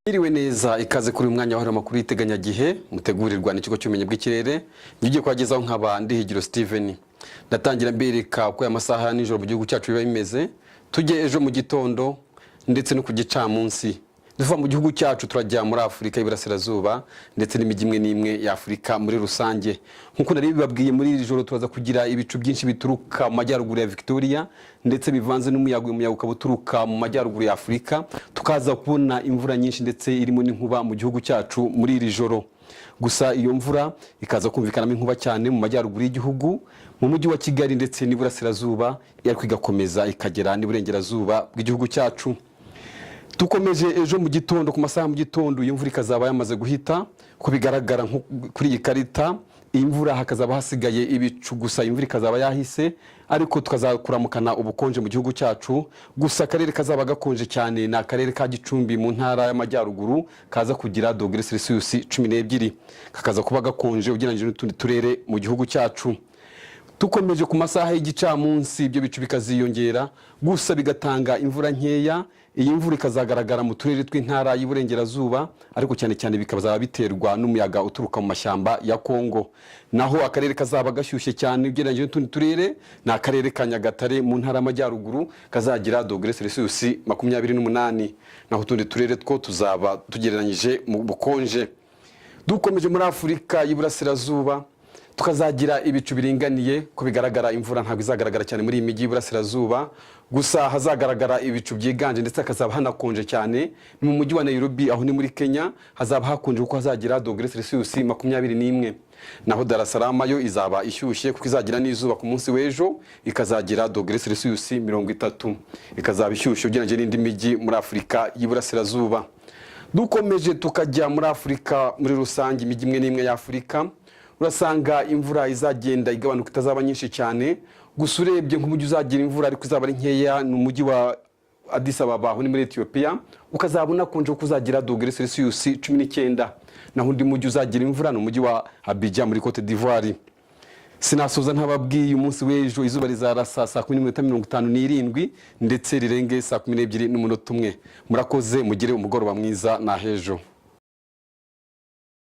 Iriwe neza ikaze kuri umwanya wahora makuru yiteganya gihe mutegurirwa n'ikigo cy'umenye bw'ikirere ngiye kwagezaho nk'abandi Higiro Steven. Ndatangira mbereka uko amasaha nijoro mu gihugu cyacu biba bimeze tujye ejo mu gitondo ndetse no ku gicamunsi. Duva mu gihugu cyacu turajya muri Afrika y'Iburasirazuba ndetse n'imijyi imwe n'imwe ya Afrika muri rusange. Nkuko nari bibabwiye muri iri joro turaza kugira ibicu byinshi bituruka mu majyaruguru ya Victoria ndetse bivanze n'umuyaga ukabuturuka mu majyaruguru ya Afrika, tukaza kubona imvura nyinshi ndetse irimo n'inkuba mu gihugu cyacu muri iri joro. Gusa iyo mvura ikaza kumvikanamo inkuba cyane mu majyaruguru y'igihugu, mu mujyi wa Kigali ndetse n'Iburasirazuba, ariko igakomeza ikagera n'Iburengerazuba bw'igihugu cyacu. Tukomeje ejo mu gitondo ku masaha mu gitondo iyo mvura ikazaba yamaze guhita, ko bigaragara kuri iyi karita iyi mvura hakazaba hasigaye ibicu gusa, imvura ikazaba yahise, ariko tukazakuramukana ubukonje mu gihugu cyacu. Gusa akarere kazaba gakonje cyane na akarere ka Gicumbi mu ntara y'amajyaruguru, kaza kugira dogere Celsius 12, kakaza kuba gakonje ugereranyije n'utundi turere mu gihugu cyacu. Tukomeje ku masaha y'igicamunsi ibyo bicu bikaziyongera, gusa bigatanga imvura nkeya. Iyi mvura ikazagaragara mu turere tw'intara y'Iburengerazuba, ariko cyane cyane bikazaba biterwa n'umuyaga uturuka mu mashyamba ya Kongo. Naho akarere kazaba gashyushye cyane ugereranyije n'utundi turere na akarere ka Nyagatare mu ntara y'amajyaruguru, kazagira dogere Celsius 28. Naho utundi turere two tuzaba tugereranyije mu bukonje. Dukomeje muri Afrika y'Iburasirazuba tukazagira ibicu biringaniye, ko bigaragara imvura ntabwo izagaragara cyane muri iyi mijyi y'Iburasirazuba, gusa hazagaragara ibicu byiganje ndetse hakazaba hanakonje cyane. Mu mujyi wa Nairobi aho ni muri Kenya hazaba hakonje kuko hazagira dogere Celsius 21. Naho Dar es Salaam yo izaba ishyushye kuko izagira n'izuba ku munsi w'ejo, ikazagira dogere Celsius 30, ikazaba ishyushye ugereranyije n'indi mijyi muri Afrika y'Iburasirazuba. Dukomeje tukajya muri Afrika muri rusange, imijyi imwe n'imwe ya Afrika urasanga imvura izagenda igabanuka, itazaba nyinshi cyane. Gusa urebye nk'umujyi uzagira imvura ariko izaba ari nkeya ni umujyi wa Addis Ababa aho ni muri Ethiopia, ukazabona konje ko uzagira dogere Celsius 19. Naho undi mujyi uzagira imvura ni umujyi wa Abidjan muri Cote d'Ivoire. Sinasoza ntababwiye umunsi w'ejo izuba rizarasa saa 10:57 ndetse rirenge saa 12:01. Murakoze, mugire umugoroba mwiza na hejo.